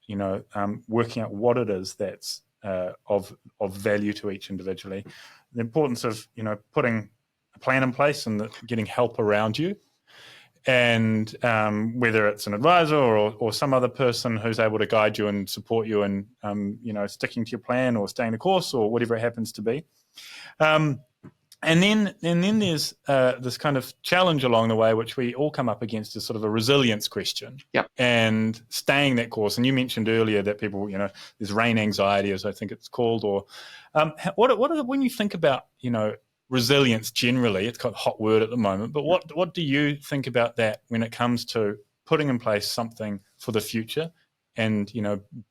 working out what it is that's of value to each individually. The importance of, putting a plan in place and getting help around you. And whether it's an advisor or some other person who's able to guide you and support you in, sticking to your plan or staying the course or whatever it happens to be. And then there's this kind of challenge along the way, which we all come up against, is sort of a resilience question. Yep. And staying that course. And you mentioned earlier that people, there's rain anxiety, as I think it's called, or when you think about, resilience generally, it's got a hot word at the moment, but what do you think about that when it comes to putting in place something for the future and,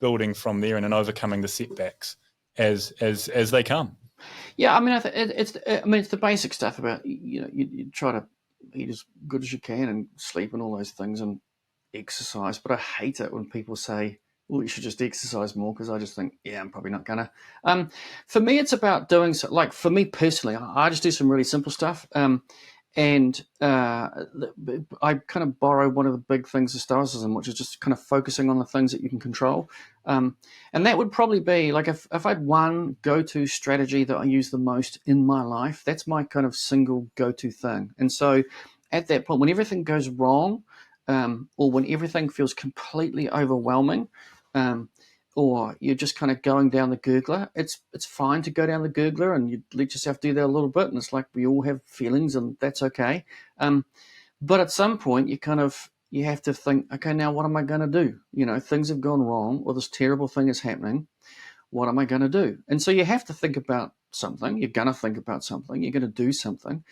building from there and then overcoming the setbacks as they come? Yeah, I mean, it's the basic stuff about, you try to eat as good as you can and sleep and all those things and exercise. But I hate it when people say, well, you should just exercise more, because I just think, yeah, I'm probably not gonna. For me, it's about doing so. Like, for me personally, I just do some really simple stuff. And I kind of borrow one of the big things of Stoicism, which is just kind of focusing on the things that you can control. And that would probably be, like, if I had one go-to strategy that I use the most in my life, that's my kind of single go-to thing. And so at that point, when everything goes wrong, or when everything feels completely overwhelming, or you're just kind of going down the gurgler, it's fine to go down the gurgler, and you let yourself do that a little bit. And it's like, we all have feelings, and that's okay. But at some point, you have to think, okay, now what am I going to do? Things have gone wrong, or this terrible thing is happening. What am I going to do? And so you have to think about something. You're going to think about something. You're going to do something.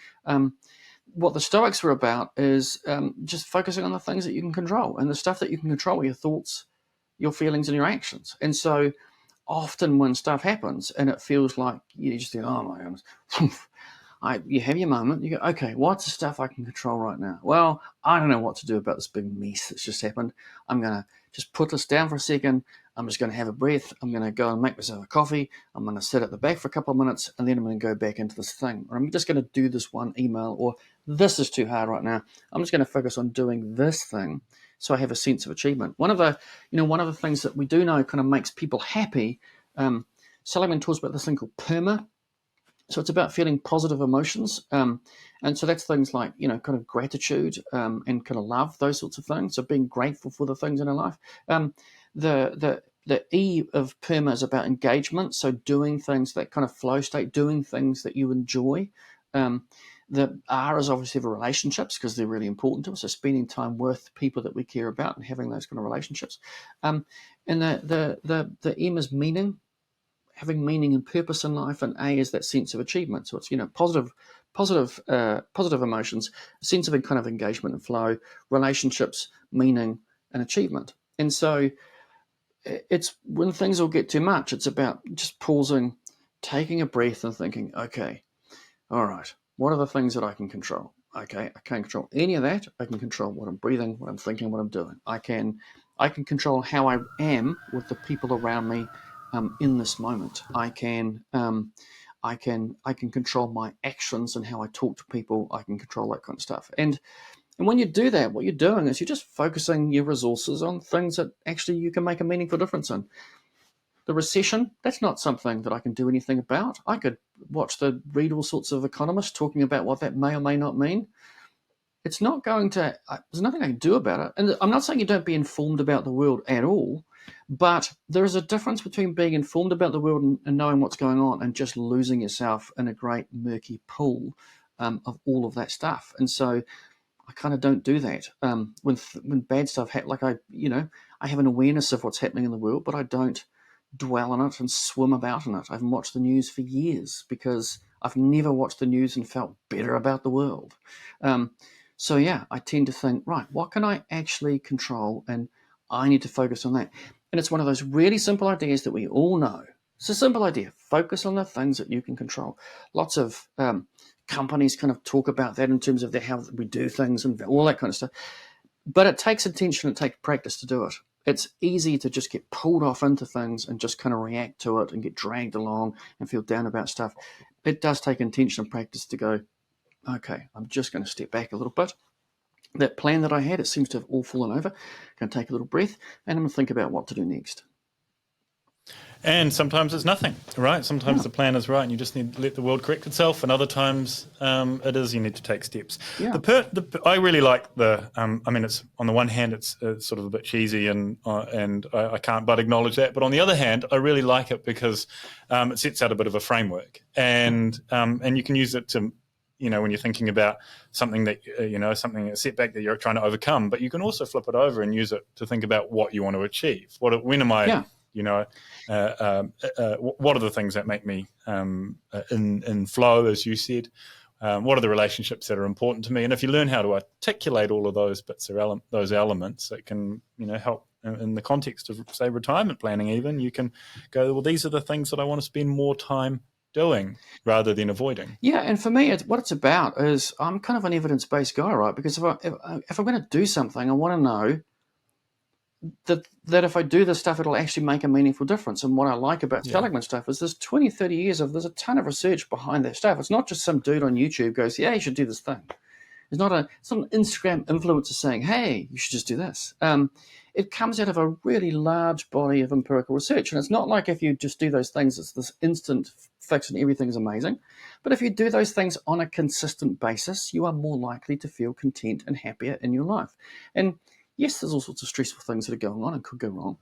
What the Stoics were about is just focusing on the things that you can control, and the stuff that you can control are your thoughts, your feelings, and your actions. And so often when stuff happens and it feels like you just think, oh my goodness, you have your moment, you go, okay, what's the stuff I can control right now? Well, I don't know what to do about this big mess that's just happened. I'm going to just put this down for a second. I'm just going to have a breath. I'm going to go and make myself a coffee. I'm going to sit at the back for a couple of minutes, and then I'm going to go back into this thing. Or I'm just going to do this one email, or this is too hard right now. I'm just going to focus on doing this thing, so I have a sense of achievement. One of the things that we do know kind of makes people happy. Seligman talks about this thing called PERMA. So it's about feeling positive emotions. And so that's things like, kind of gratitude, and kind of love, those sorts of things. So being grateful for the things in our life. The E of PERMA is about engagement. So doing things, that kind of flow state, doing things that you enjoy. The R is obviously for relationships, because they're really important to us. So spending time with people that we care about and having those kind of relationships. And the M is meaning, having meaning and purpose in life, and A is that sense of achievement. So it's positive emotions, a sense of kind of engagement and flow, relationships, meaning, and achievement. And so it's when things all get too much, it's about just pausing, taking a breath, and thinking, okay, all right, what are the things that I can control? Okay, I can't control any of that. I can control what I'm breathing, what I'm thinking, what I'm doing. I can control how I am with the people around me in this moment. I can control my actions and how I talk to people. I can control that kind of stuff. And And when you do that, what you're doing is you're just focusing your resources on things that actually you can make a meaningful difference in. The recession, that's not something that I can do anything about. I could read all sorts of economists talking about what that may or may not mean. It's not going to, there's nothing I can do about it. And I'm not saying you don't be informed about the world at all, but there is a difference between being informed about the world and knowing what's going on and just losing yourself in a great murky pool of all of that stuff. And so I kind of don't do that. When bad stuff happens, I have an awareness of what's happening in the world, but I don't dwell on it and swim about in it. I haven't watched the news for years because I've never watched the news and felt better about the world. So yeah, I tend to think, right, what can I actually control? And I need to focus on that. And it's one of those really simple ideas that we all know. It's a simple idea. Focus on the things that you can control. Lots of companies kind of talk about that in terms of how we do things and all that kind of stuff. But it takes attention, it takes practice to do it. It's easy to just get pulled off into things and just kind of react to it and get dragged along and feel down about stuff. It does take intention and practice to go, okay, I'm just going to step back a little bit. That plan that I had, it seems to have all fallen over. I'm going to take a little breath and I'm going to think about what to do next. And sometimes it's nothing, right? Sometimes the plan is right and you just need to let the world correct itself. And other times it is you need to take steps. Yeah. I really like it's on the one hand, it's sort of a bit cheesy and I can't but acknowledge that. But on the other hand, I really like it because it sets out a bit of a framework and you can use it to, when you're thinking about something that, a setback that you're trying to overcome, but you can also flip it over and use it to think about what you want to achieve. When am I... Yeah. What are the things that make me in flow, as you said? What are the relationships that are important to me? And if you learn how to articulate all of those bits or those elements, it can help in the context of, say, retirement planning. Even you can go, well, these are the things that I want to spend more time doing rather than avoiding. Yeah, and for me, what it's about is I'm kind of an evidence-based guy, right? Because if I'm going to do something, I want to know that if I do this stuff, it'll actually make a meaningful difference. And what I like about Seligman stuff is there's 20, 30 years there's a ton of research behind that stuff. It's not just some dude on YouTube goes, yeah, you should do this thing. It's not an Instagram influencer saying, hey, you should just do this. It comes out of a really large body of empirical research. And it's not like if you just do those things, it's this instant fix and everything is amazing. But if you do those things on a consistent basis, you are more likely to feel content and happier in your life. And yes, there's all sorts of stressful things that are going on and could go wrong.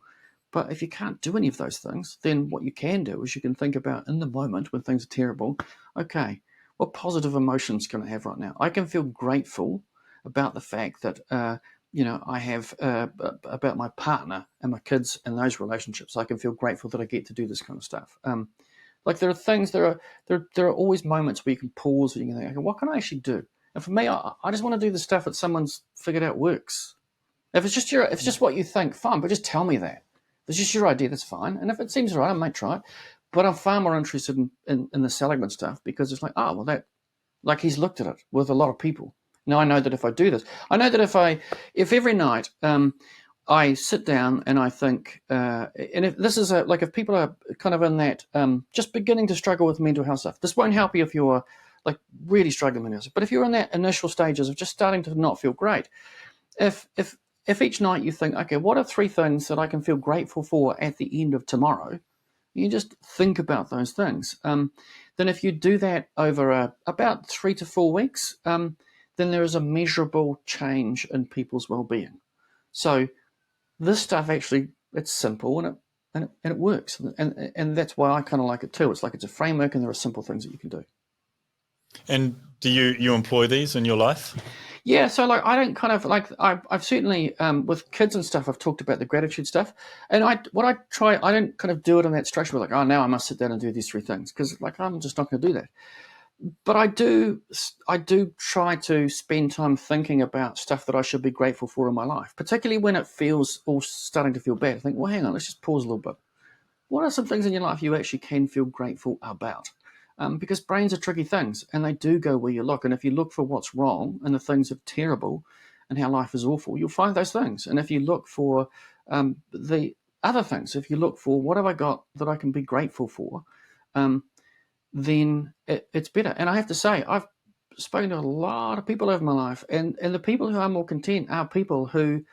But if you can't do any of those things, then what you can do is you can think about in the moment when things are terrible, okay, what positive emotions can I have right now? I can feel grateful about the fact that, I have about my partner and my kids and those relationships. I can feel grateful that I get to do this kind of stuff. There are things, there are always moments where you can pause and you can think, okay, what can I actually do? And for me, I just want to do the stuff that someone's figured out works. If it's just what you think, fine, but just tell me that. If it's just your idea, that's fine. And if it seems right, I might try it. But I'm far more interested in the Seligman stuff because it's like he's looked at it with a lot of people. Now I know that if I do this, I know that if every night I sit down and I think, and if this is if people are kind of in that just beginning to struggle with mental health stuff, this won't help you if you're like really struggling with mental health. But if you're in that initial stages of just starting to not feel great, if each night you think, okay, what are 3 things that I can feel grateful for at the end of tomorrow? You just think about those things. Then if you do that over about 3 to 4 weeks, then there is a measurable change in people's well-being. So this stuff actually, it's simple and it works. And that's why I kind of like it too. It's like it's a framework and there are simple things that you can do. And do you employ these in your life? Yeah, so I don't kind of I've certainly with kids and stuff I've talked about the gratitude stuff, and I don't kind of do it in that structure where now I must sit down and do these 3 things because I'm just not going to do that. But I do try to spend time thinking about stuff that I should be grateful for in my life, particularly when it feels all starting to feel bad. I think, well, hang on, let's just pause a little bit. What are some things in your life you actually can feel grateful about? Because brains are tricky things and they do go where you look. And if you look for what's wrong and the things that are terrible and how life is awful, you'll find those things. And if you look for the other things, if you look for what have I got that I can be grateful for, then it's better. And I have to say, I've spoken to a lot of people over my life, and the people who are more content are people who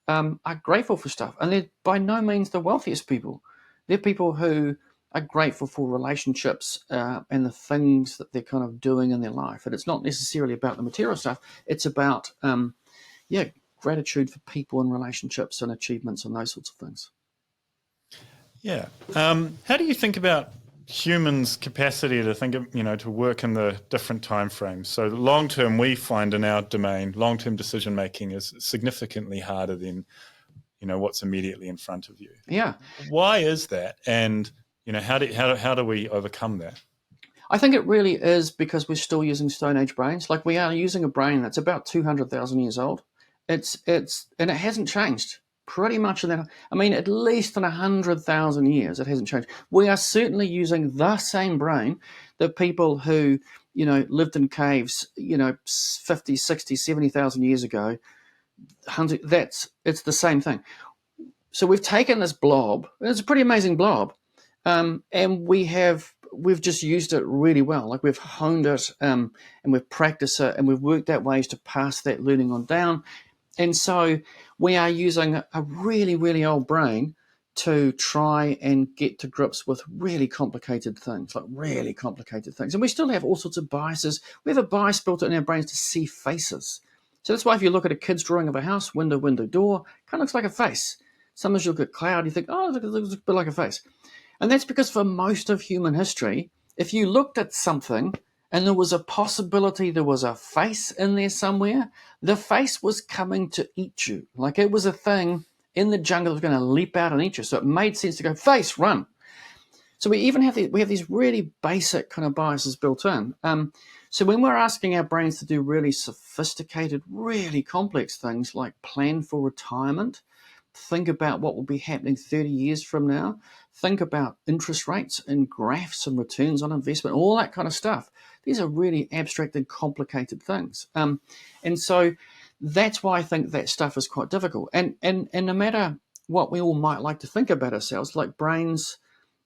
are grateful for stuff, and they're by no means the wealthiest people. They're people who are grateful for relationships and the things that they're kind of doing in their life. And it's not necessarily about the material stuff. It's about, gratitude for people and relationships and achievements and those sorts of things. Yeah. How do you think about humans' capacity to think of, to work in the different time frames? So long term, we find in our domain, long term decision making is significantly harder than, what's immediately in front of you. Yeah. Why is that? And, how do we overcome that? I think it really is because we're still using Stone Age brains. Like, we are using a brain that's about 200,000 years old. And it hasn't changed pretty much in that. I mean, at least in 100,000 years, it hasn't changed. We are certainly using the same brain that people who, lived in caves, 50, 60, 70,000 years ago. It's the same thing. So we've taken this blob. It's a pretty amazing blob, and we've just used it really well. Like, we've honed it, and we've practiced it, and we've worked out ways to pass that learning on down. And so we are using a really, really old brain to try and get to grips with really complicated things. And we still have all sorts of biases. We have a bias built in our brains to see faces. So that's why if you look at a kid's drawing of a house, window, door, kind of looks like a face. Sometimes you'll look at cloud, you think, oh, it looks a bit like a face. And that's because for most of human history, if you looked at something and there was a possibility there was a face in there somewhere, the face was coming to eat you. Like, it was a thing in the jungle that was going to leap out and eat you. So it made sense to go, face, run. So we even have these really basic kind of biases built in. So when we're asking our brains to do really sophisticated, really complex things like plan for retirement, think about what will be happening 30 years from now, think about interest rates and graphs and returns on investment, all that kind of stuff. These are really abstract and complicated things. And so that's why I think that stuff is quite difficult. And no matter what we all might like to think about ourselves, like brains,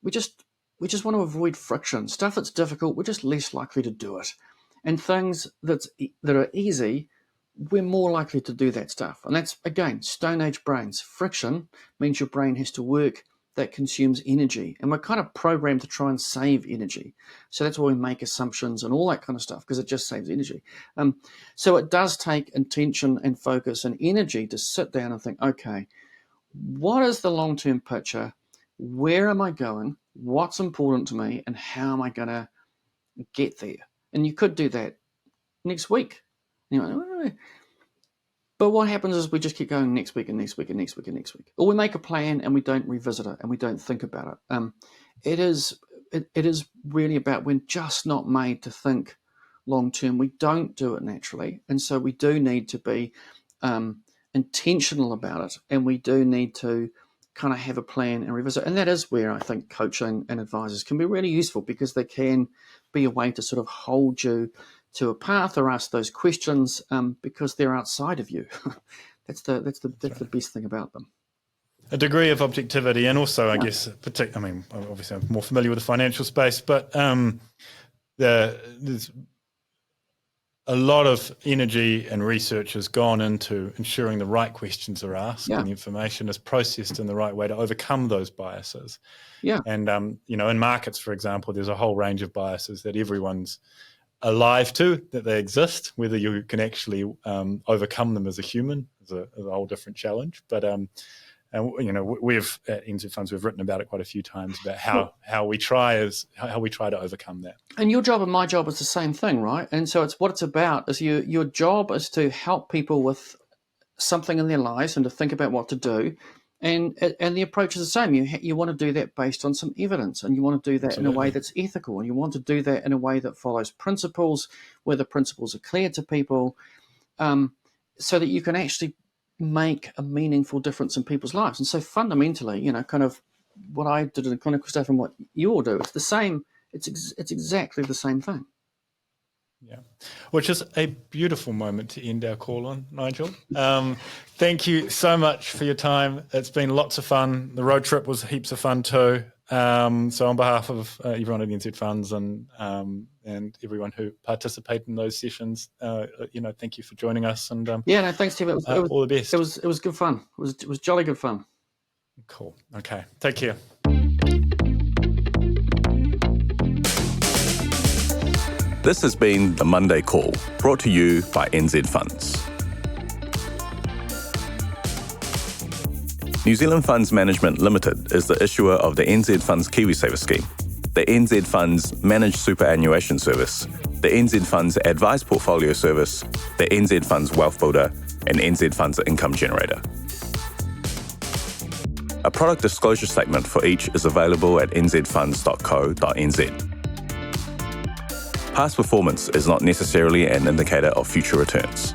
we just want to avoid friction. Stuff that's difficult, we're just less likely to do it. And things that are easy, we're more likely to do that stuff. And that's, again, Stone Age brains. Friction means your brain has to work that consumes energy. And we're kind of programmed to try and save energy. So that's why we make assumptions and all that kind of stuff, because it just saves energy. So it does take intention and focus and energy to sit down and think, okay, what is the long-term picture? Where am I going? What's important to me? And how am I going to get there? And you could do that next week. But what happens is we just keep going next week and next week and next week and next week. Or we make a plan and we don't revisit it and we don't think about it. It is really about, we're just not made to think long term. We don't do it naturally. And so we do need to be intentional about it. And we do need to kind of have a plan and revisit. And that is where I think coaching and advisors can be really useful, because they can be a way to sort of hold you to a path or ask those questions because they're outside of you. That's the best thing about them. A degree of objectivity, and also, I guess, obviously I'm more familiar with the financial space, but there's a lot of energy and research has gone into ensuring the right questions are asked and the information is processed in the right way to overcome those biases. Yeah. And, in markets, for example, there's a whole range of biases that everyone's alive to, that they exist. Whether you can actually overcome them as a human is a whole different challenge. But we've at NZ Funds, we've written about it quite a few times about how we try to overcome that. And your job and my job is the same thing, right? And so it's what it's about is your job is to help people with something in their lives and to think about what to do. And the approach is the same. You want to do that based on some evidence, and you want to do that in a way that's ethical, and you want to do that in a way that follows principles, where the principles are clear to people, so that you can actually make a meaningful difference in people's lives. And so fundamentally, kind of what I did in the clinical stuff and what you all do, it's the same. It's exactly the same thing. Yeah, which is a beautiful moment to end our call on, Nigel. Thank you so much for your time. It's been lots of fun. The road trip was heaps of fun too. So on behalf of everyone at NZ Funds and everyone who participated in those sessions, thank you for joining us. And no, thanks, Tim. It was all the best. It was good fun. It was jolly good fun. Cool. Okay. Take care. This has been the Monday Call, brought to you by NZ Funds. New Zealand Funds Management Limited is the issuer of the NZ Funds KiwiSaver scheme, the NZ Funds Managed Superannuation Service, the NZ Funds Advised Portfolio Service, the NZ Funds Wealth Builder, and NZ Funds Income Generator. A product disclosure statement for each is available at nzfunds.co.nz. Past performance is not necessarily an indicator of future returns.